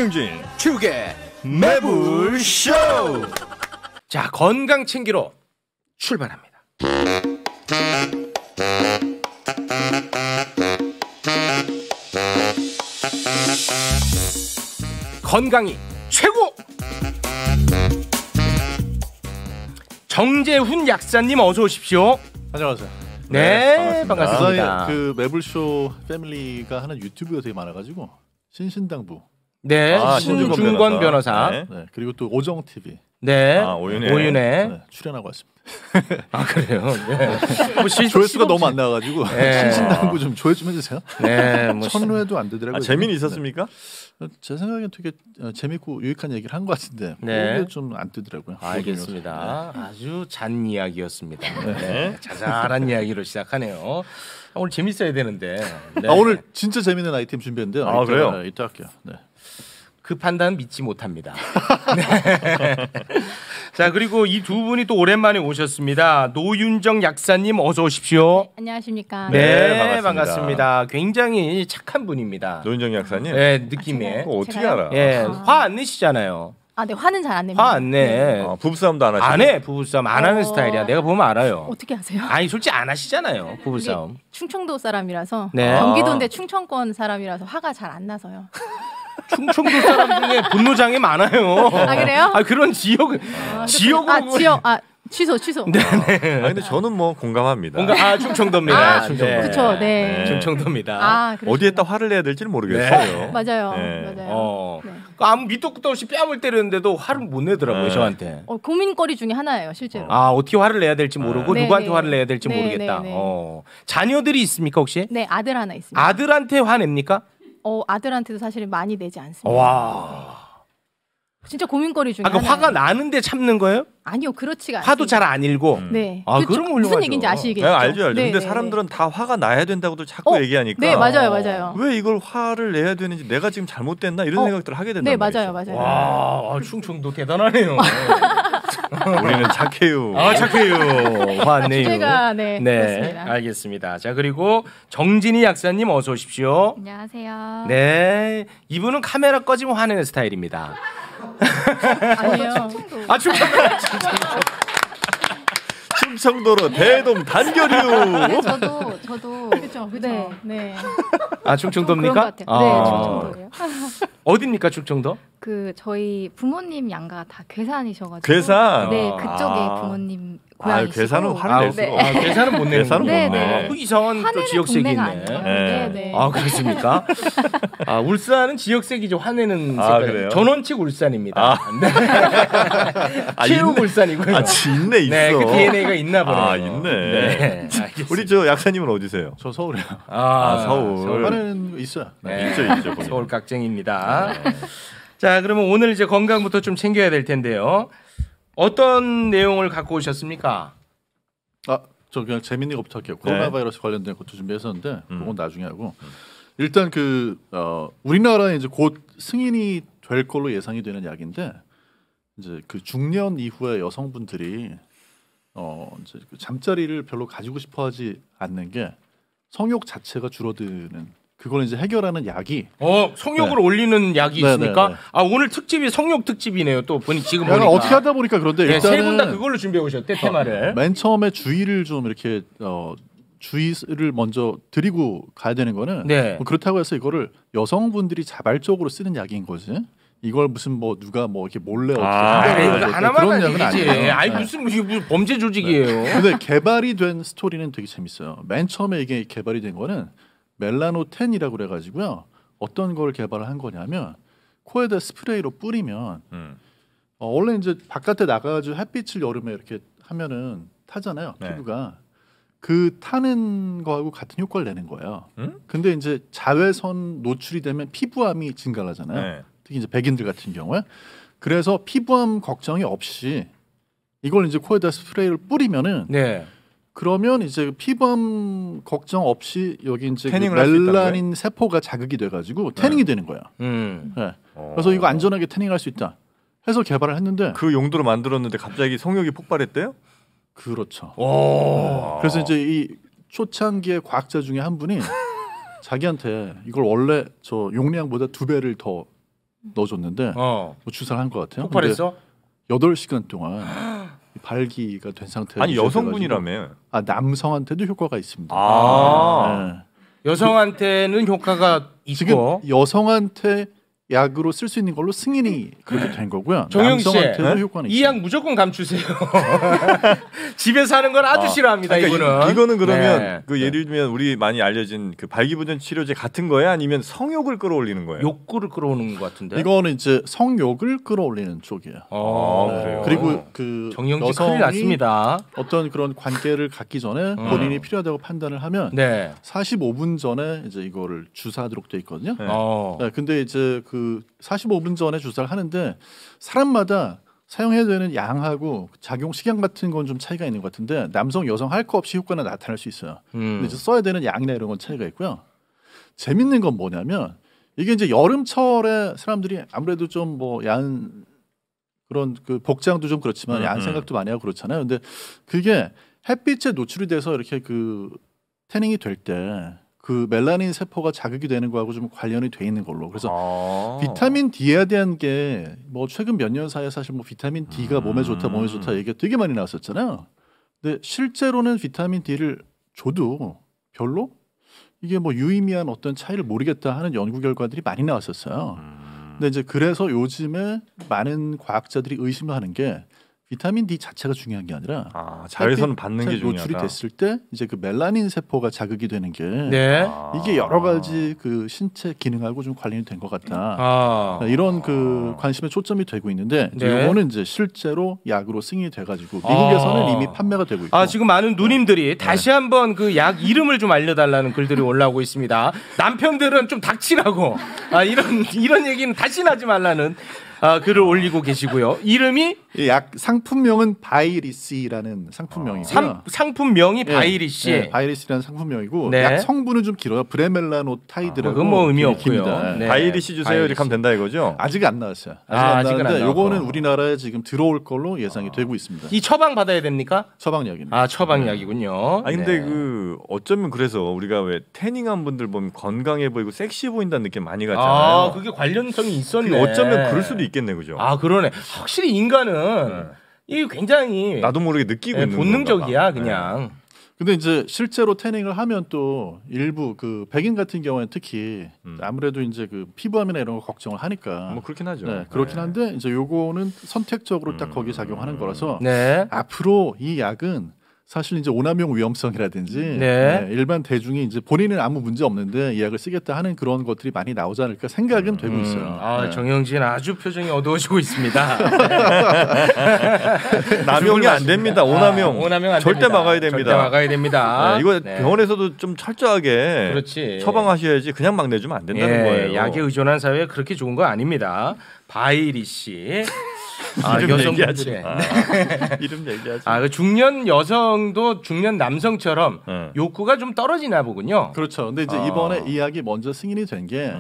김용진 축의 매불쇼. 자, 건강 챙기러 출발합니다. 건강이 최고. 정재훈 약사님 어서 오십시오. 안녕하세요. 네, 반갑습니다. 그 매불쇼 패밀리가 하는 유튜브가 되게 많아가지고 신신당부. 네, 신중권 변호사. 네, 그리고 또 오정 TV. 네, 오윤혜. 네, 출연하고 왔습니다. 아, 그래요? 네. 뭐 조회수가 너무 안 나와가지고 네. 신신당부 좀 조회 좀 해주세요. 네, 뭐 천회도 안 되더라고요. 재미는 있었습니까? 네. 제 생각엔 되게 재밌고 유익한 얘기를 한 것 같은데 네. 그게 좀 안 뜨더라고요. 알겠습니다. 아주 잔 이야기였습니다. 네. 자잘한 이야기로 시작하네요. 오늘 재밌어야 되는데. 네. 오늘 진짜 재밌는 아이템 준비했는데요. 아, 그래요? 이따 할게요. 네. 그 판단 믿지 못합니다. 네. 자, 그리고 이 두 분이 또 오랜만에 오셨습니다. 노윤정 약사님 어서 오십시오. 안녕하십니까. 네, 반갑습니다. 굉장히 착한 분입니다. 노윤정 약사님. 네, 느낌에. 그거 어떻게 제가요? 알아? 예, 화 안 내시잖아요. 아, 네, 화는 잘 안 냅니다. 화 안 내. 부부싸움도 안 하시고. 안 해. 부부싸움 안 하는 스타일이야. 내가 보면 알아요. 어떻게 하세요? 아니, 솔직히 안 하시잖아요. 부부싸움. 이게 충청도 사람이라서 네. 경기도인데 충청권 사람이라서 화가 잘 안 나서요. 충청도 사람 중에 분노장애 많아요. 아, 그래요? 아, 그런 지역으로. 취소. 네. 근데 저는 뭐 공감합니다. 뭔가 충청도입니다. 충청도. 그쵸, 네. 충청도입니다. 아, 어디에다 화를 내야 될지는 모르겠어요. 맞아요. 네. 맞아요. 네. 아무 밑도 끝도 없이 뺨을 때리는데도 화를 못 내더라고요, 네. 저한테. 고민거리 중에 하나예요, 실제로. 아, 어떻게 화를 내야 될지 모르고 네, 누구한테 네. 화를 내야 될지 네, 모르겠다. 네, 네. 자녀들이 있습니까, 혹시? 네, 아들 하나 있습니다. 아들한테 화냅니까? 아들한테도 사실은 많이 내지 않습니다. 와. 진짜 고민거리 중에 아까 하나예요. 화가 나는데 참는 거예요? 아니요, 그렇지가 않습니다. 화도 잘 안 일고. 네. 아, 그럼 훌륭하죠. 무슨 얘기인지 아시겠죠? 네, 알죠. 네, 근데 네, 사람들은 다 화가 나야 된다고도 자꾸 얘기하니까. 네, 맞아요. 왜 이걸 화를 내야 되는지 내가 지금 잘못됐나 이런 생각들을 하게 된다. 네, 맞아요. 와, 충청도 대단하네요. 우리는 착해요. 아, 착해요. 화 안 내요. 주제가 네, 그렇습니다. 알겠습니다. 자, 그리고 정진희 약사님 어서 오십시오. 안녕하세요. 네, 이분은 카메라 꺼지면 화내는 스타일입니다. 아니요. 아, 충청도. 충청도로 대동 단결이요. 네, 저도 그렇죠. 네. 아, 충청도입니까? 네, 충청도예요. 어디입니까, 충청도? 그 저희 부모님 양가 다 괴산이셔가지고. 괴산. 네, 그쪽에 부모님 고향이시고. 괴산은 화를 낼 수가. 아, 괴산은 못 내는 괴산은 못 거구나. 내. 그 이상한 또 화내는 지역색이 동네가 있네. 아니에요. 네. 네. 아, 그렇습니까? 아, 울산은 지역색이죠. 화내는 아, 색깔. 그래요? 전원칙 울산입니다. 네. 체육 있네. 울산이고요. 아, 있네, 있어. 네, 그 DNA가 있나 보네요. 아, 있네. 네, 알겠습니다. 우리 저 약사님은 어디세요? 저 서울이요. 서울. 화내는 거 있어요. 네. 있죠. 서울 각쟁입니다. 자, 그러면 오늘 이제 건강부터 좀 챙겨야 될 텐데요. 어떤 내용을 갖고 오셨습니까? 저 그냥 재밌는 것부터 할게요. 코로나 바이러스 관련된 것도 준비했었는데 그건 나중에 하고 일단 우리나라에 이제 곧 승인이 될 걸로 예상이 되는 약인데 이제 그 중년 이후에 여성분들이 이제 그 잠자리를 별로 가지고 싶어하지 않는 게 성욕 자체가 줄어드는 그걸 이제 해결하는 약이 성욕을 올리는 약이 네, 있습니까? 네, 네. 아, 오늘 특집이 성욕 특집이네요. 또 보니 지금 약간 보니까 어떻게 하다 보니까 그런데 네, 세 분 다 일단은 그걸로 준비해 오셨대 테마를. 맨 처음에 주의를 좀 이렇게 주의를 먼저 드리고 가야 되는 거는 네. 뭐 그렇다고 해서 이거를 여성분들이 자발적으로 쓰는 약인 거지. 이걸 무슨 뭐 누가 뭐 이렇게 몰래 어떻게 이거 하나만 그런 약은 아니지. 아니에요. 아니 무슨 범죄 조직이에요. 근데 개발이 된 스토리는 되게 재밌어요. 맨 처음에 이게 개발이 된 거는 멜라노텐이라고 그래가지고요. 어떤 걸 개발을 한 거냐면 코에다 스프레이로 뿌리면 원래 이제 바깥에 나가가지고 햇빛을 여름에 이렇게 하면은 타잖아요. 네. 피부가 그 타는 거하고 같은 효과를 내는 거예요. 근데 이제 자외선 노출이 되면 피부암이 증가하잖아요. 네. 특히 이제 백인들 같은 경우에 그래서 피부암 걱정이 없이 이걸 이제 코에다 스프레이를 뿌리면은 네. 그러면 이제 피부암 걱정 없이 여기 이제 그 태닝을 할수 있다는 멜라닌 세포가 자극이 돼가지고 태닝이 되는 거야. 네. 그래서 이거 안전하게 태닝할 수 있다 해서 개발을 했는데 그 용도로 만들었는데 갑자기 성욕이 폭발했대요? 그렇죠. 오. 그래서 이제 이 초창기의 과학자 중에 한 분이 자기한테 이걸 원래 저 용량보다 2배를 더 넣어줬는데 뭐 주사를 한 것 같아요. 폭발했어? 8시간 동안 발기가 된 상태에서 아니 여성분이라며. 아 남성한테도 효과가 있습니다. 아. 네. 여성한테는 효과가 지금 있고 여성한테 약으로 쓸 수 있는 걸로 승인이 그렇게 된 거고요. 정영 씨, 남성한테도 효과는 이 약 무조건 감추세요. 집에서 하는 건 아주 싫어합니다. 그러니까 이거는. 이거는 그러면 네. 그 예를 들면 우리 많이 알려진 그 발기부전 치료제 같은 거야 아니면 성욕을 끌어올리는 거예요? 욕구를 끌어오는 것 같은데. 이거는 이제 성욕을 끌어올리는 쪽이에요. 그래요? 그리고 그 정영지 여성이 큰일 났습니다. 어떤 그런 관계를 갖기 전에 본인이 필요하다고 판단을 하면 네. 45분 전에 이제 이거를 주사하도록 돼 있거든요. 네. 네, 근데 이제 그 45분 전에 주사를 하는데 사람마다 사용해야 되는 양하고 작용 시간 같은 건 좀 차이가 있는 것 같은데 남성, 여성 할 거 없이 효과는 나타날 수 있어요. 근데 이제 써야 되는 양이나 이런 건 차이가 있고요. 재밌는 건 뭐냐면 이게 이제 여름철에 사람들이 아무래도 좀 뭐 야한 그런 그 복장도 좀 그렇지만 야한 생각도 많이 하고 그렇잖아요. 근데 그게 햇빛에 노출이 돼서 이렇게 그 태닝이 될 때 그 멜라닌 세포가 자극이 되는 거하고 좀 관련이 돼 있는 걸로. 그래서 비타민 D에 대한 게 뭐 최근 몇 년 사이에 사실 뭐 비타민 D가 몸에 좋다 얘기가 되게 많이 나왔었잖아요. 근데 실제로는 비타민 D를 줘도 별로 이게 뭐 유의미한 어떤 차이를 모르겠다 하는 연구 결과들이 많이 나왔었어요. 근데 이제 그래서 요즘에 많은 과학자들이 의심하는 게 비타민 D 자체가 중요한 게 아니라 자외선 받는 게 햇빛에 중요하다. 노출이 됐을 때 이제 그 멜라닌 세포가 자극이 되는 게 네. 이게 여러 가지 그 신체 기능하고 좀 관련이 된 것 같다. 이런 그 관심에 초점이 되고 있는데 네. 이거는 이제 실제로 약으로 승인이 돼가지고 미국에서는 이미 판매가 되고 있고. 지금 많은 누님들이 다시 한번 그 약 이름을 좀 알려달라는 글들이 올라오고 있습니다. 남편들은 좀 닥치라고 이런 얘기는 다시는 하지 말라는 글을 올리고 계시고요. 이름이 이 약 상품명은 바이리스라는 상품명이고요. 상품명이 바이리시. 네, 바이리스라는 상품명이고 네. 약 성분은 좀 길어요. 브레멜라노타이드라고. 그건 뭐 의미 없고요. 깁니다. 네. 바이리시 주세요 이렇게 하면 된다 이거죠? 아직 안 나왔어요. 아직은 안 나왔는데 나왔고. 요거는 우리나라에 지금 들어올 걸로 예상이 되고 있습니다. 이 처방 받아야 됩니까? 처방약입니다. 처방약이군요. 아니 근데 네. 그 어쩌면 그래서 우리가 왜 태닝한 분들 보면 건강해 보이고 섹시해 보인다는 느낌 많이 갖잖아요. 그게 관련성이 있었네. 그게 어쩌면 그럴 수도 있겠네, 그죠? 그러네. 확실히 인간은 이게 굉장히 나도 모르게 느끼고 있는 본능적이야, 건가 봐. 그냥. 근데 이제 실제로 태닝을 하면 또 일부 그 백인 같은 경우에는 특히 아무래도 이제 그 피부암이나 이런 거 걱정을 하니까 뭐 그렇긴 하죠. 네, 그렇긴 한데 이제 요거는 선택적으로 딱 거기에 작용하는 거라서 네. 앞으로 이 약은 사실 이제 오남용 위험성이라든지 네. 일반 대중이 이제 본인은 아무 문제 없는데 이 약을 쓰겠다 하는 그런 것들이 많이 나오지 않을까 생각은 되고 있어요. 네. 정영진 아주 표정이 어두워지고 있습니다. 남용이 안 됩니다. 오남용. 오남용 안 절대 됩니다. 막아야 됩니다. 절대 막아야 됩니다. 네, 이거 네. 병원에서도 좀 철저하게 그렇지. 처방하셔야지 그냥 막 내주면 안 된다는 거예요. 약에 의존한 사회에 그렇게 좋은 거 아닙니다. 바이리 씨. 이름 얘기하지 여성분들의 마. 이름 얘기하지 마. 그 중년 여성도 중년 남성처럼 욕구가 좀 떨어지나 보군요. 그렇죠. 근데 이제 이번에 이 약이 먼저 승인이 된 게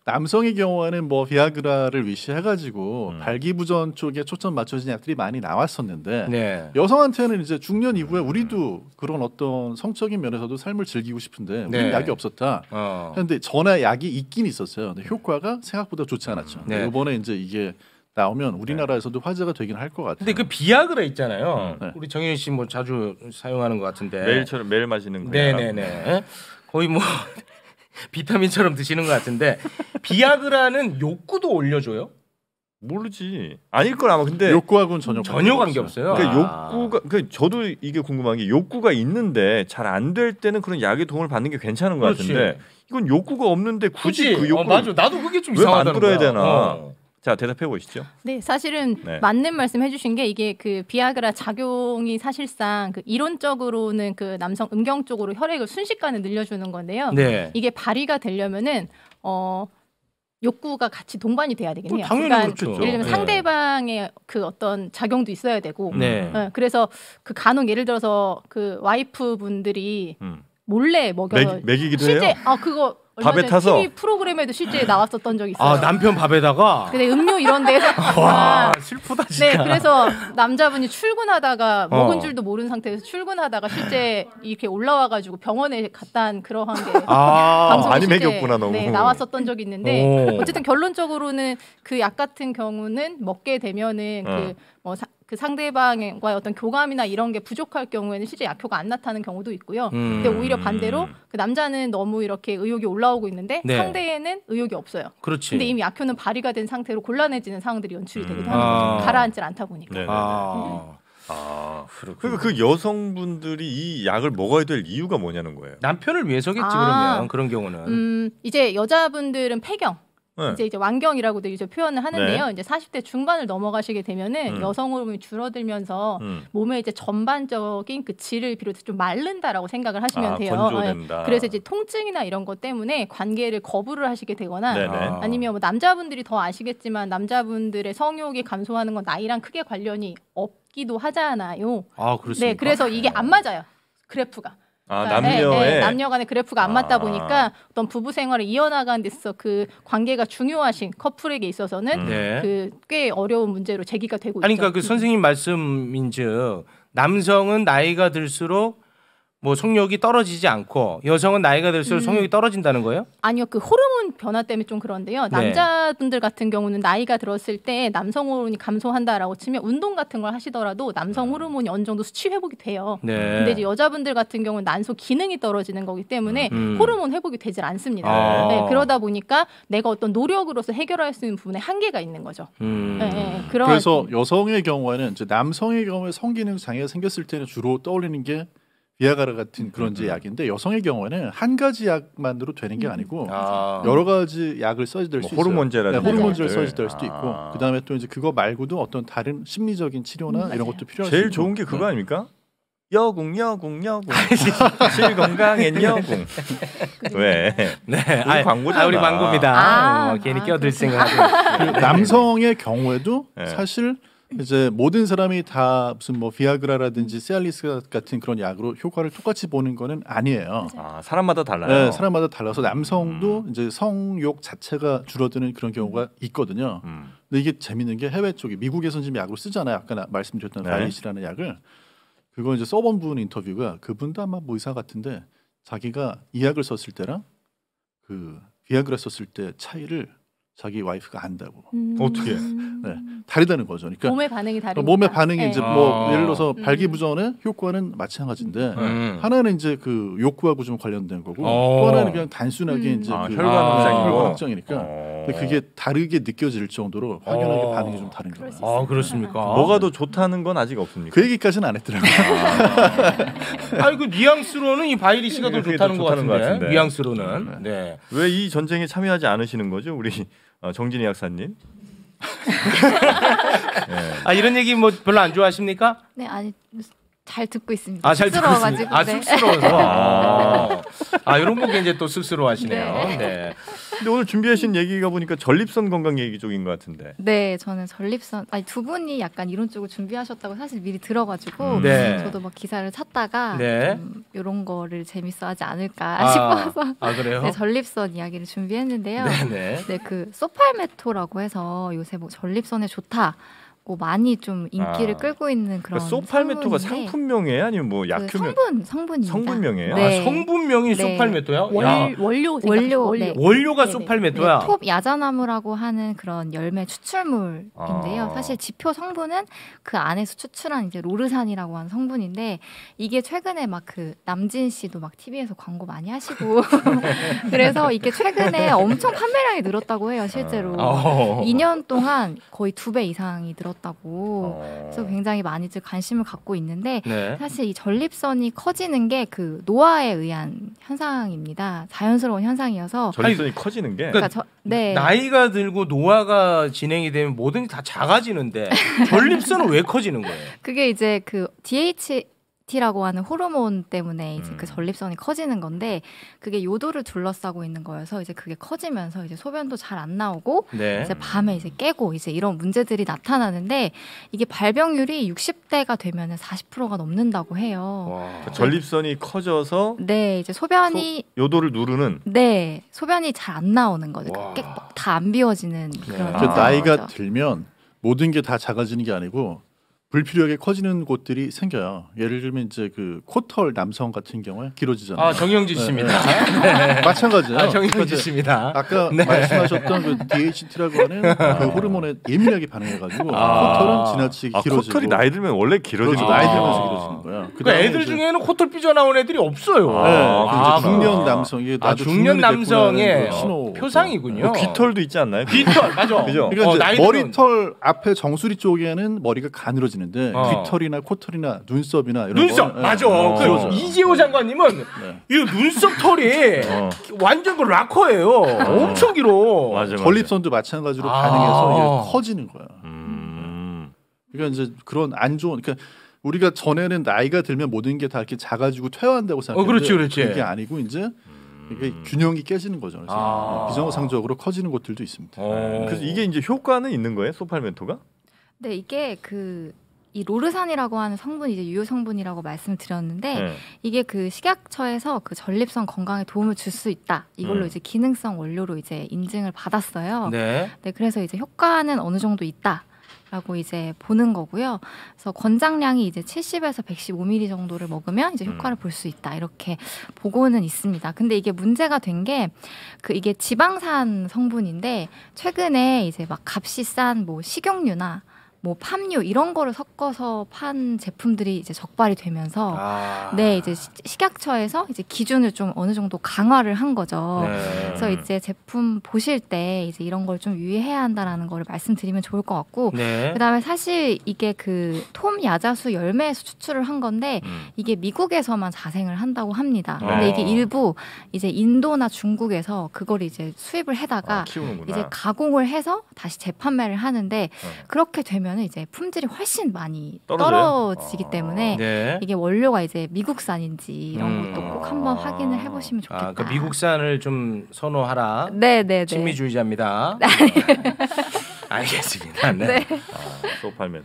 남성의 경우에는 뭐 비아그라를 위시해가지고 발기부전 쪽에 초점 맞춰진 약들이 많이 나왔었는데 네. 여성한테는 이제 중년 이후에 우리도 그런 어떤 성적인 면에서도 삶을 즐기고 싶은데 우리는 네. 약이 없었다. 그런데 전에 약이 있긴 있었어요. 근데 효과가 생각보다 좋지 않았죠. 네. 이번에 이제 이게 나오면 우리나라에서도 화제가 되긴 할 것 같아요. 근데 그 비아그라 있잖아요. 우리 정현 씨 뭐 자주 사용하는 것 같은데. 매일 마시는 거예요. 네네네. 거의 뭐 비타민처럼 드시는 것 같은데 비아그라는 욕구도 올려줘요? 모르지. 아닐 걸 아마. 근데 욕구하고는 전혀 관계 없어요. 그러니까 욕구가 저도 이게 궁금한 게 욕구가 있는데 잘 안 될 때는 그런 약의 도움을 받는 게 괜찮은 것 그렇지. 같은데 이건 욕구가 없는데 굳이 그 욕구 맞아. 나도 그게 좀 왜 이상하다는 만들어야 거야. 되나? 자, 대답해 보시죠. 네, 사실은 네. 맞는 말씀 해주신 게 이게 그 비아그라 작용이 사실상 그 이론적으로는 그 남성 음경 쪽으로 혈액을 순식간에 늘려주는 건데요. 네. 이게 발휘가 되려면은 욕구가 같이 동반이 돼야 되겠네요. 당연히 그렇죠. 예를 들면 네. 상대방의 그 어떤 작용도 있어야 되고, 네. 그래서 그 간혹 예를 들어서 그 와이프 분들이 몰래 먹여 먹이기도 실제 해요. 그거 얼마 밥에 전에 타서? TV 프로그램에도 실제 나왔었던 적이 있어요. 아 남편 밥에다가 근데 음료 이런 데서 와 슬프다 진짜. 네, 그래서 남자분이 출근하다가 먹은 줄도 모르는 상태에서 출근하다가 실제 이렇게 올라와가지고 병원에 갔다 한 그러한 게 방송에 많이 실제, 먹였구나, 너무. 네, 나왔었던 적이 있는데 오. 어쨌든 결론적으로는 그 약 같은 경우는 먹게 되면은 그 상대방과의 어떤 교감이나 이런 게 부족할 경우에는 실제 약효가 안 나타나는 경우도 있고요. 근데 오히려 반대로 그 남자는 너무 이렇게 의욕이 올라오고 있는데 네. 상대에는 의욕이 없어요. 그렇지. 근데 이미 약효는 발휘가 된 상태로 곤란해지는 상황들이 연출이 되기도 하는 거죠. 가라앉질 않다 보니까. 네네네. 그렇군요. 그러니까 그 여성분들이 이 약을 먹어야 될 이유가 뭐냐는 거예요. 남편을 위해서겠지 아. 그러면 그런 경우는. 이제 여자분들은 폐경. 네. 이제 완경이라고도 이제 표현을 하는데요. 네. 이제 40대 중반을 넘어가시게 되면은 여성 호르몬이 줄어들면서 몸의 이제 전반적인 그 질을 비롯해 좀 마른다라고 생각을 하시면 돼요. 건조된다. 네. 그래서 이제 통증이나 이런 것 때문에 관계를 거부를 하시게 되거나 네네. 아니면 뭐 남자분들이 더 아시겠지만 남자분들의 성욕이 감소하는 건 나이랑 크게 관련이 없기도 하잖아요. 아 그렇습니까? 네, 그래서 이게 안 맞아요. 그래프가. 남녀의 남녀 간의 그래프가 안 맞다 보니까 어떤 부부 생활을 이어나가는 데 있어서 그 관계가 중요하신 커플에게 있어서는 네. 그 꽤 어려운 문제로 제기가 되고 아니 있죠. 그러니까 그 선생님 말씀인즉 남성은 나이가 들수록 뭐 성욕이 떨어지지 않고 여성은 나이가 들수록 성욕이 떨어진다는 거예요? 아니요, 그 호르몬 변화 때문에 좀 그런데요. 네. 남자분들 같은 경우는 나이가 들었을 때 남성 호르몬이 감소한다라고 치면 운동 같은 걸 하시더라도 남성 호르몬이 어느 정도 수치 회복이 돼요. 네. 근데 이제 여자분들 같은 경우는 난소 기능이 떨어지는 거기 때문에 호르몬 회복이 되질 않습니다. 아. 네, 그러다 보니까 내가 어떤 노력으로서 해결할 수 있는 부분에 한계가 있는 거죠. 그래서 여성의 경우에는 이제 남성의 경우에 성기능 장애가 생겼을 때는 주로 떠올리는 게 비아그라 같은 그런 이제 약인데 여성의 경우에는 한 가지 약만으로 되는 게 아니고 여러 가지 약을 써야 될 수 있어요. 호르몬제라든지 호르몬제를 것들. 써야 될 수도 있고 그다음에 또 이제 그거 말고도 어떤 다른 심리적인 치료나 이런 것도 필요할 수 제일 있고. 좋은 게 그거 아닙니까? 여궁 실건강엔 여궁. 왜? 네. 우리 광고잖아. 우리 광고입니다. 괜히 끼어들 생각하고. 그 남성의 경우에도 네. 사실 이제 모든 사람이 다 무슨 뭐 비아그라라든지 세알리스 같은 그런 약으로 효과를 똑같이 보는 거는 아니에요. 사람마다 달라요. 네, 사람마다 달라서 남성도 이제 성욕 자체가 줄어드는 그런 경우가 있거든요. 근데 이게 재밌는 게 해외 쪽이 미국에서는 지금 약으로 쓰잖아요. 아까 말씀드렸던 네. 바이시라는 약을 그거 이제 써본 분 인터뷰가 그분도 아마 뭐 의사 같은데 자기가 이 약을 썼을 때랑 그 비아그라 썼을 때 차이를 자기 와이프가 안다고. 어떻게? 네, 다르다는 거죠. 그러니까 몸의 반응이 다르니까. 몸의 반응이 이제 뭐 아. 예를 들어서 발기부전의 효과는 마찬가지인데 하나는 이제 그 욕구하고 좀 관련된 거고 또 하나는 그냥 단순하게 이제 그 혈관 확장이고. 혈관 확장이니까 근데 그게 다르게 느껴질 정도로 확연하게 반응이 좀 다른 거예요. 아 그렇습니까? 뭐가 더 좋다는 건 아직 없습니까? 그 얘기까지는 안 했더라고요. 아니 그 뉘앙스로는 이 바이리 씨가 더 그게 좋다는 더 것 좋다는 것 같은데. 같은데. 뉘앙스로는. 네. 왜 이 전쟁에 참여하지 않으시는 거죠, 우리 정진희 약사님? 아 이런 얘기 뭐 별로 안 좋아하십니까? 네, 아니 잘 듣고 있습니다. 아 잘 듣고 쑥스러워가지고. 있습니다. 아 네. 쑥스러워서. 아 이런 거 굉장히 또 쑥스러워하시네요. 네. 근데 오늘 준비하신 얘기가 보니까 전립선 건강 얘기 쪽인 것 같은데. 네, 저는 전립선 아니 두 분이 약간 이런 쪽을 준비하셨다고 사실 미리 들어가지고 네. 저도 막 기사를 찾다가 네. 이런 거를 재밌어하지 않을까 아, 싶어서 아 그래요? 네, 전립선 이야기를 준비했는데요. 네네. 네, 그 소팔메토라고 해서 요새 뭐 전립선에 좋다고 많이 좀 인기를 끌고 있는 그런 그러니까 소팔메토가 성분인데 상품명이에요, 아니면 뭐 그 약효명? 성분입니다. 성분명이에요? 네. 아, 성분명이 네. 소팔메토야? 야, 원료, 원료 네. 원료가 네네. 소팔메토야. 네, 톱 야자나무라고 하는 그런 열매 추출물인데요. 아. 사실 지표 성분은 그 안에서 추출한 이제 로르산이라고 하는 성분인데 이게 최근에 막 그 남진 씨도 막 TV에서 광고 많이 하시고 그래서 이게 최근에 엄청 판매량이 늘었다고 해요, 실제로. 2년 동안 거의 2배 이상이 늘었다고. 그래서 굉장히 많이들 관심을 갖고 있는데 네. 사실 이 전립선이 커지는 게 그 노화에 의한 현상입니다. 자연스러운 현상이어서 전립선이 커지는 게. 그러니까 네. 나이가 들고 노화가 진행이 되면 뭐든지 다 작아지는데 전립선은 왜 커지는 거예요? 그게 이제 그 DHT라고 하는 호르몬 때문에 이제 그 전립선이 커지는 건데 그게 요도를 둘러싸고 있는 거여서 이제 그게 커지면서 이제 소변도 잘 안 나오고 네. 이제 밤에 이제 깨고 이제 이런 문제들이 나타나는데 이게 발병률이 60대가 되면은 40%가 넘는다고 해요. 그러니까 전립선이 커져서 네, 이제 소변이 요도를 누르는. 네, 소변이 잘 안 나오는 거죠. 다 안 비워지는 그런 나이가 거죠. 들면 모든 게 다 작아지는 게 아니고 불필요하게 커지는 곳들이 생겨요. 예를 들면 이제 그 코털 남성 같은 경우에 길어지잖아요. 아 정영진 씨입니다. 마찬가지예요. 아 정영진 씨입니다. 아까 말씀하셨던 그 DHT라고 하는 그 호르몬에 예민하게 반응해가지고 코털은 지나치게 길어지고. 코털이 나이 들면 원래 길어지고. 나이 들면서 길어지는 거예요. 그러니까 애들 중에는 코털 삐져나온 애들이 없어요. 네, 중년 남성이 중년 남성의 신호 표상이군요. 귀털도 있지 않나요? 귀털 맞아. 그죠? 그러니까 이제 머리털 앞에 정수리 쪽에는 머리가 가늘어지는데 귀털이나 코털이나 눈썹이나 이런 눈썹 거, 맞아. 길어져요. 이재호 장관님은 이 눈썹 털이 완전 그 락커예요. 엄청 길어. 맞아. 전립선도 마찬가지로 반응해서 이게 커지는 거야. 그러니까 이제 그런 안 좋은 그러니까 우리가 전에는 나이가 들면 모든 게 다 이렇게 작아지고 퇴화한다고 생각했는데 그렇지. 그게 아니고 이제 이게 균형이 깨지는 거죠. 그래서 비정상적으로 커지는 곳들도 있습니다. 그래서 이게 이제 효과는 있는 거예요, 소팔멘토가? 네, 이게 이 로르산이라고 하는 성분이 이제 유효 성분이라고 말씀드렸는데 이게 그 식약처에서 그 전립선 건강에 도움을 줄 수 있다. 이걸로 이제 기능성 원료로 이제 인증을 받았어요. 네. 네, 그래서 이제 효과는 어느 정도 있다라고 이제 보는 거고요. 그래서 권장량이 이제 70에서 115ml 정도를 먹으면 이제 효과를 볼 수 있다. 이렇게 보고는 있습니다. 근데 이게 문제가 된 게 이게 지방산 성분인데 최근에 이제 막 값이 싼 뭐 식용유나 뭐 팜유 이런 거를 섞어서 판 제품들이 이제 적발이 되면서 네 이제 식약처에서 이제 기준을 좀 어느 정도 강화를 한 거죠. 그래서 이제 제품 보실 때 이제 이런 걸 좀 유의해야 한다라는 거를 말씀드리면 좋을 것 같고 그다음에 사실 이게 그 톰 야자수 열매에서 추출을 한 건데 이게 미국에서만 자생을 한다고 합니다. 근데 이게 일부 이제 인도나 중국에서 그걸 이제 수입을 해다가 이제 가공을 해서 다시 재판매를 하는데 그렇게 되면 이제 품질이 훨씬 많이 떨어지기 때문에 이게 원료가 이제 미국산인지 이런 것도 꼭 한번 확인을 해보시면 좋겠다. 그러니까 미국산을 좀 선호하라. 네네네. 친미주의자입니다. 알겠습니다. 네.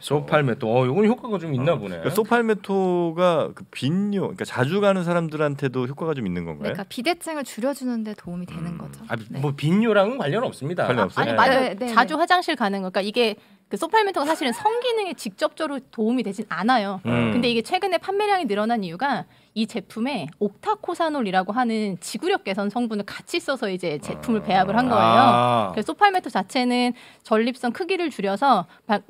소팔메토. 이건 효과가 좀 있나 보네. 그러니까 소팔메토가 그 빈뇨, 그러니까 자주 가는 사람들한테도 효과가 좀 있는 건가요? 그러니까 비대증을 줄여주는데 도움이 되는 거죠. 뭐 빈뇨랑은 관련 없습니다. 관련 없어요? 아니 맞아요. 자주 화장실 가는 거. 그러니까 이게 그 소팔멘토가 사실은 성기능에 직접적으로 도움이 되진 않아요. 근데 이게 최근에 판매량이 늘어난 이유가 이 제품에 옥타코사놀이라고 하는 지구력 개선 성분을 같이 써서 이제 제품을 배합을 한 거예요. 그래서 소팔메토 자체는 전립선 크기를 줄여서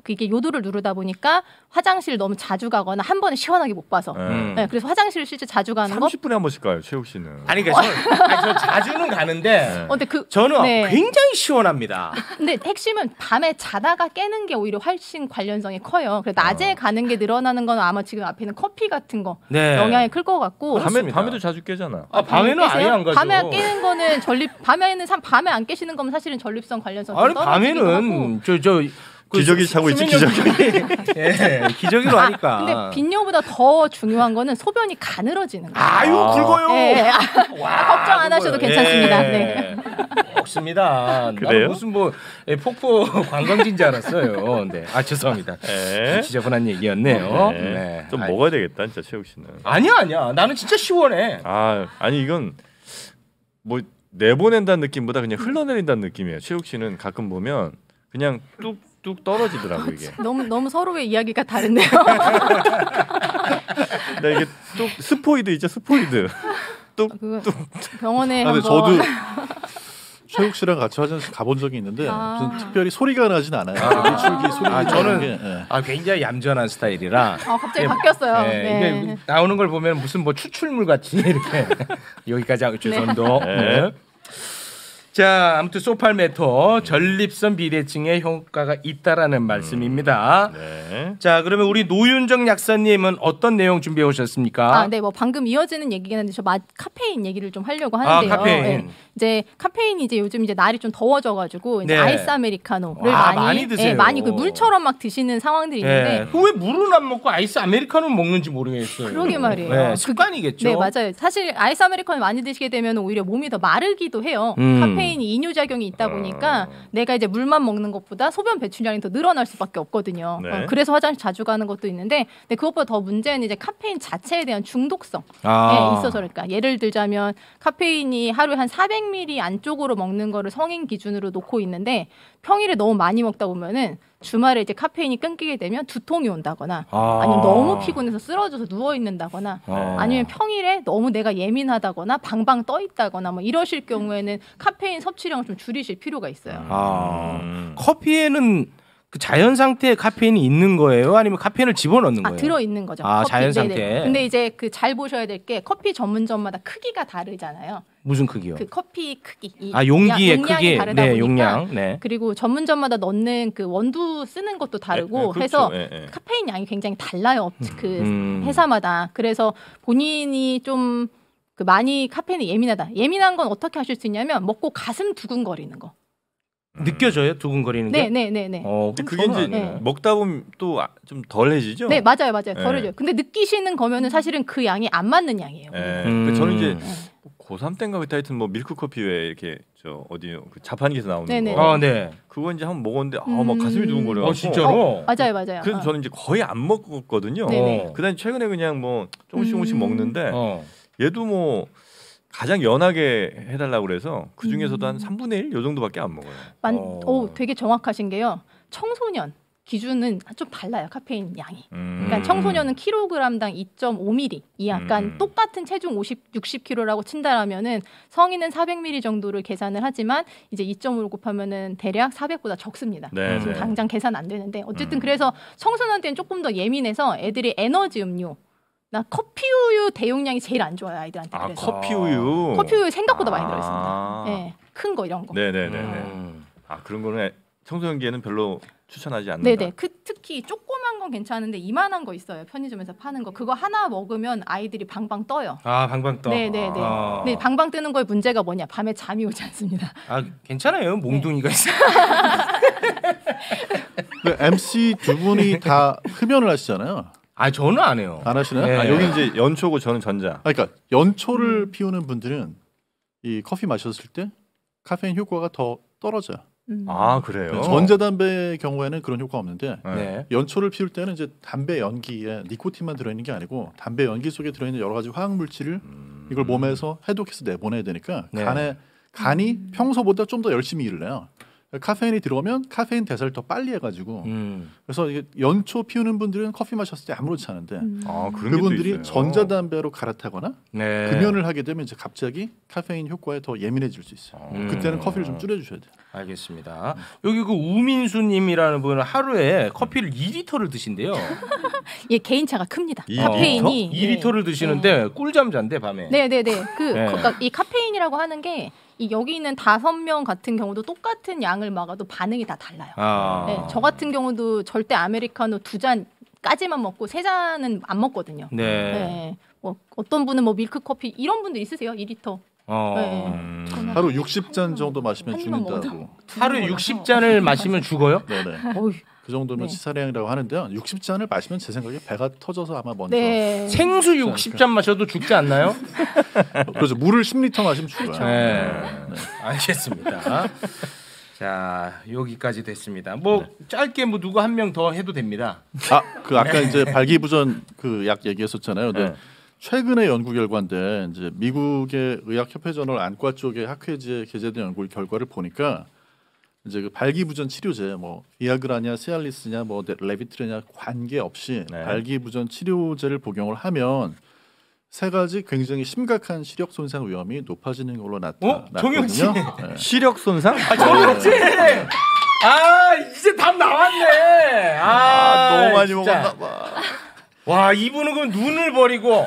이게 요도를 누르다 보니까 화장실 너무 자주 가거나 한 번에 시원하게 못 봐서 네, 그래서 화장실을 실제 자주 가는 30분에 한 번씩 가요, 최욱 씨는. 아니 그러니까 저 자주는 가는데 근데 저는 굉장히 시원합니다. 근데 핵심은 밤에 자다가 깨는 게 오히려 훨씬 관련성이 커요. 그래서 낮에 가는 게 늘어나는 건 아마 지금 앞에 있는 커피 같은 거 영향이 클 것 같고. 밤에도 자주 깨잖아. 밤에는 아예 안 가죠. 밤에 깨는 거는 밤에 안 깨시는 거면 사실은 전립선 관련성 아니 밤에는 기저귀 차고 있지, 기저귀. 예, 기저귀로 하니까. 근데 빈뇨보다 더 중요한 거는 소변이 가늘어지는 거예요. 아유 굵어요. 네. 걱정 안 하셔도 괜찮습니다. 네. 없습니다. 그래요? 무슨 뭐 폭포 관광지인 줄 알았어요. 네. 죄송합니다. 지저분한 얘기였네요. 네. 좀 먹어야 되겠다, 진짜 최욱 씨는. 아니야. 나는 진짜 시원해. 아니 이건 뭐 내보낸다는 느낌보다 그냥 흘러내린다는 느낌이에요. 최욱 씨는 가끔 보면 그냥 뚝뚝 떨어지더라고 이게. 너무 서로의 이야기가 다른데요. 나 이게 뚝 스포이드 있죠, 스포이드. 뚝뚝. 병원에 한번. 저도 최욱 씨랑 같이 화장실 가본 적이 있는데 무슨 특별히 소리가 나진 않아요. 물줄기 소리가 저는 굉장히 얌전한 스타일이라. 갑자기 바뀌었어요. 네. 이게 나오는 걸 보면 무슨 뭐 추출물 같이 이렇게 여기까지 하고 죄송합니다. 네. 자, 아무튼 소팔메토 전립선 비대증에 효과가 있다라는 말씀입니다. 네. 자, 그러면 우리 노윤정 약사님은 어떤 내용 준비해 오셨습니까? 아, 네, 뭐 방금 이어지는 얘기긴 한데 저 카페인 얘기를 좀 하려고 하는데요. 카페인. 네. 이제 카페인이 이제 요즘 이제 날이 좀 더워져가지고 이제 네. 아이스 아메리카노를 많이 드세요. 네, 많이 그 물처럼 막 드시는 상황들이 있는데. 왜 물은 안 먹고 아이스 아메리카노 먹는지 모르겠어요. 그러게 말이에요. 네, 습관이겠죠. 네, 맞아요. 사실 아이스 아메리카노 많이 드시게 되면 오히려 몸이 더 마르기도 해요. 카페인이 이뇨작용이 있다 보니까 내가 이제 물만 먹는 것보다 소변 배출량이 더 늘어날 수밖에 없거든요. 네. 그래서 화장실 자주 가는 것도 있는데, 근데 그것보다 더 문제는 이제 카페인 자체에 대한 중독성에 있어서 그러니까 예를 들자면 카페인이 하루에 한 400ml 안쪽으로 먹는 거를 성인 기준으로 놓고 있는데 평일에 너무 많이 먹다 보면은 주말에 이제 카페인이 끊기게 되면 두통이 온다거나 아니면 너무 피곤해서 쓰러져서 누워 있는다거나 아니면 평일에 너무 내가 예민하다거나 방방 떠 있다거나 뭐 이러실 경우에는 카페인 섭취량을 좀 줄이실 필요가 있어요. 커피에는 그 자연 상태에 카페인이 있는 거예요? 아니면 카페인을 집어넣는 거예요? 들어 있는 거죠. 아, 커피. 자연 상태. 네네. 근데 이제 그 잘 보셔야 될 게 커피 전문점마다 크기가 다르잖아요. 무슨 크기요? 그 커피 크기. 용기의 용량이 크기. 다르다 네, 보니까. 용량. 네. 그리고 전문점마다 넣는 그 원두 쓰는 것도 다르고 그렇죠. 해서 네. 카페인 양이 굉장히 달라요. 그 회사마다. 그래서 본인이 좀 그 많이 카페인에 예민하다. 예민한 건 어떻게 하실 수 있냐면 먹고 가슴 두근거리는 거. 느껴져요? 두근거리는 게? 네네네네. 근데 그게 이제 네. 먹다 보면 또 좀 덜해지죠. 네, 맞아요. 덜어져요. 네. 근데 느끼시는 거면은 사실은 그 양이 안 맞는 양이에요. 네. 저는 이제 고3 때인가 그때 하여튼 뭐 밀크 커피 왜 이렇게 저 어디요 그 자판기에서 나오는 네네. 거. 네. 그거 이제 한번 먹었는데 막 가슴이 두근거려. 진짜로? 맞아요. 그래서 저는 이제 거의 안 먹었거든요. 네네. 그다음에 최근에 그냥 뭐 조금씩 먹는데 얘도 뭐 가장 연하게 해달라고 그래서 그 중에서도 한 3분의 1 요 정도밖에 안 먹어요. 되게 정확하신 게요. 청소년 기준은 좀 달라요. 카페인 양이. 그러니까 청소년은 킬로그램당 2.5ml. 이 약간 똑같은 체중 60kg라고 친다라면은 성인은 400ml 정도를 계산을 하지만 이제 2.5를 곱하면은 대략 400보다 적습니다. 네, 지금 네. 당장 계산 안 되는데 어쨌든 그래서 청소년한테는 조금 더 예민해서 애들이 에너지 음료 나 커피 우유 대용량이 제일 안 좋아요 아이들한테. 그래서 커피 우유. 커피 우유 생각보다 많이 들어있습니다. 네, 큰 거 이런 거. 네네네. 그런 거는 청소년기에는 별로 추천하지 않는다. 네네. 특히 조그만 건 괜찮은데 이만한 거 있어요. 편의점에서 파는 거. 그거 하나 먹으면 아이들이 방방 떠요. 방방 떠. 네네네. 근데 방방 뜨는 거의 문제가 뭐냐? 밤에 잠이 오지 않습니다. 괜찮아요. 몽둥이가 있어. MC 두 분이 다 흡연을 하시잖아요. 저는 안 해요. 안 하시나요? 네. 여기 이제 연초고 저는 전자. 그러니까 연초를 피우는 분들은 이 커피 마셨을 때 카페인 효과가 더 떨어져요. 그래요? 전자담배의 경우에는 그런 효과가 없는데 네. 연초를 피울 때는 이제 담배 연기에 니코틴만 들어있는 게 아니고 담배 연기 속에 들어있는 여러 가지 화학 물질을 이걸 몸에서 해독해서 내보내야 되니까 간이 평소보다 좀 더 열심히 일을 해요. 카페인이 들어오면 카페인 대사를 더 빨리 해가지고 그래서 이게 연초 피우는 분들은 커피 마셨을 때 아무렇지 않은데 그런 그분들이 게 또 있어요. 전자담배로 갈아타거나 네. 금연을 하게 되면 이제 갑자기 카페인 효과에 더 예민해질 수 있어요. 그때는 커피를 좀 줄여주셔야 돼요. 알겠습니다. 여기 그 우민수님이라는 분은 하루에 커피를 2리터를 드신대요. 예, 개인차가 큽니다. 2리터? 카페인이 2리터를 드시는데 꿀잠 잔대 밤에. 네네네. 그러니까 이 카페인이라고 하는 게 이 여기 있는 5명 같은 경우도 똑같은 양을 먹어도 반응이 다 달라요. 네, 저 같은 경우도 절대 아메리카노 2잔까지만 먹고 3잔은 안 먹거든요. 네. 뭐 어떤 분은 뭐 밀크 커피 이런 분들 있으세요? 2리터. 하루 60잔 정도 마시면 한 입만 죽는다고. 하루에 60잔을 마시면 죽어요? 네네. 그 정도면 치사량이라고 하는데요. 60잔을 마시면 제 생각에 배가 터져서 아마 먼저. 네. 생수 60잔 마셔도 죽지 않나요? 그렇죠. 물을 10리터 마시면 죽어요. 네. 알겠습니다. 자, 여기까지 됐습니다. 짧게 누구 한 명 더 해도 됩니다. 아까 이제 발기부전 그 약 얘기했었잖아요. 근데 최근의 연구 결과인데 이제 미국의 의학협회저널 안과 쪽의 학회지에 게재된 연구 결과를 보니까 이제 그 발기부전 치료제 뭐 비아그라냐 시알리스냐 뭐 레비트레냐 관계없이 발기부전 치료제를 복용을 하면 3가지 굉장히 심각한 시력 손상 위험이 높아지는 걸로 나타났거든요. 정영 씨. 시력 손상? 정영 씨. 이제 답 나왔네. 너무 많이 진짜. 먹었나 봐. 와, 이분은 그럼 눈을 버리고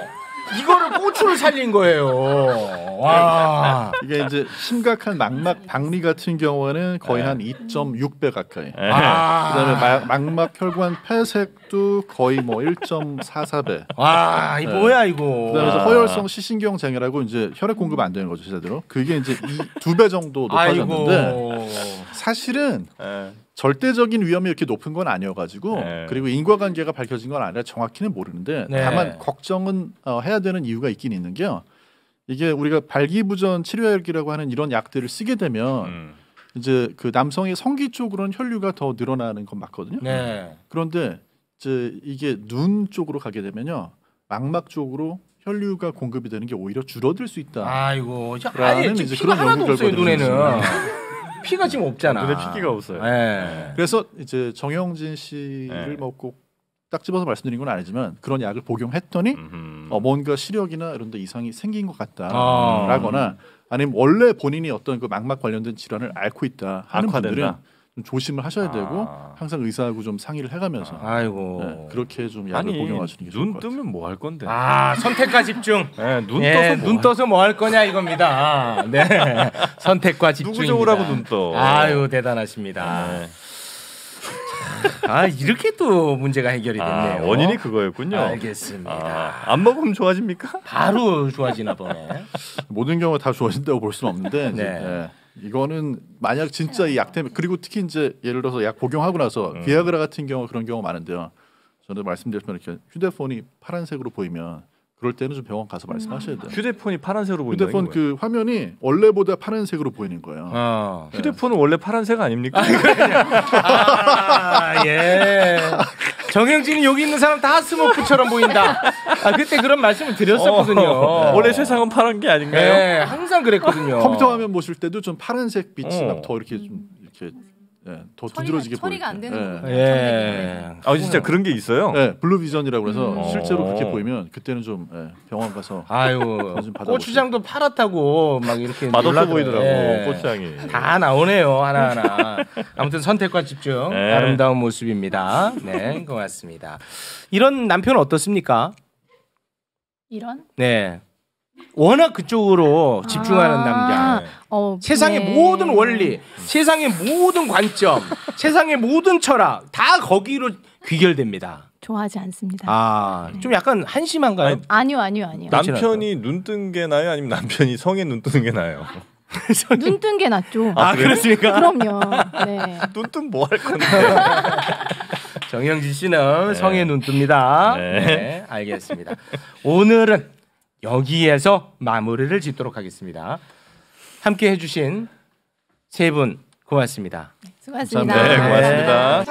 이거를 고추를 살린 거예요. 와. 이게 이제 심각한 망막 박리 같은 경우에는 거의 한 2.6배 가까이. 그다음에 망막 혈관 폐색도 거의 뭐 1.44배. 와, 이 뭐야 이거. 그다음에 이제 허혈성 시신경 장애라고 이제 혈액 공급 안 되는 거죠, 제대로. 그게 이제 2배 정도 높아졌는데 사실은 절대적인 위험이 이렇게 높은 건 아니어가지고 그리고 인과관계가 밝혀진 건 아니라 정확히는 모르는데 다만 걱정은 해야 되는 이유가 있긴 있는 게요. 이게 우리가 발기부전 치료약이라고 하는 이런 약들을 쓰게 되면 이제 그 남성의 성기 쪽으로는 혈류가 더 늘어나는 건 맞거든요. 그런데 이제 이게 눈 쪽으로 가게 되면요, 망막 쪽으로 혈류가 공급이 되는 게 오히려 줄어들 수 있다. 아이고, 아예 지금 피가 하나도 없어요 눈에는. 피가 지금 없잖아. 눈에 피기가 없어요. 그래서 이제 정영진 씨를 뭐 꼭 딱 집어서 말씀드린 건 아니지만 그런 약을 복용했더니 뭔가 시력이나 이런 데 이상이 생긴 것 같다라거나 아니면 원래 본인이 어떤 그 망막 관련된 질환을 앓고 있다 하는 분들은 좀 조심을 하셔야 되고 항상 의사하고 좀 상의를 해가면서 그렇게 좀 약을 복용하시는 게 좋을 것 같아요. 눈 뜨면 뭐 할 건데? 선택과 집중. 눈 떠서 뭐 할 거냐 이겁니다. 네. 선택과 집중. 누구 좋으라고 눈 떠. 아유, 대단하십니다. 이렇게 또 문제가 해결이 됐네요. 원인이 그거였군요. 알겠습니다. 안 먹으면 좋아집니까? 바로 좋아지나 보네. 모든 경우가 다 좋아진다고 볼 수는 없는데 이거는 만약 진짜 이 약 때문에, 그리고 특히 이제 예를 들어서 약 복용하고 나서 비아그라 같은 경우 그런 경우 많은데요. 저는 말씀드렸지만 이렇게 휴대폰이 파란색으로 보이면 그럴 때는 좀 병원 가서 말씀하셔야 돼요. 휴대폰이 파란색으로 보인다. 휴대폰 그 화면이 원래보다 파란색으로 보이는 거예요. 휴대폰은 원래 파란색 아닙니까? 예. 정영진이 여기 있는 사람 다 스머프처럼 보인다. 그때 그런 말씀을 드렸었거든요. 원래 세상은 파란 게 아닌가요? 네, 항상 그랬거든요. 컴퓨터 화면 보실 때도 좀 파란색 빛이 막 더 이렇게 좀 이렇게 더 두드러지게 보이고. 처리가 안 되는 거군요. 진짜 그런 게 있어요. 블루비전이라고 해서 실제로 그렇게 보이면 그때는 좀 병원 가서 고추장도 파랗다고 막 이렇게 맛없어 보이더라고. 고추장이 다 나오네요, 하나하나. 아무튼 선택과 집중, 아름다운 모습입니다. 네, 고맙습니다. 이런 남편 어떻습니까? 이런? 네. 워낙 그쪽으로 집중하는 남자. 세상의 모든 원리, 세상의 모든 관점, 세상의 모든 철학 다 거기로 귀결됩니다. 좋아하지 않습니다. 좀 약간 한심한가요? 아니요. 남편이 눈 뜬 게 나요? 아니면 남편이 성에 눈 뜨는 게 나요? 눈 뜬 게 낫죠. 그렇습니까? 그럼요. 네. 눈 뜨면 뭐 할 건데? 정영진 씨는 성에 눈 뜹니다. 네, 알겠습니다. 오늘은 여기에서 마무리를 짓도록 하겠습니다. 함께 해주신 세 분 고맙습니다. 수고하셨습니다. 네, 고맙습니다.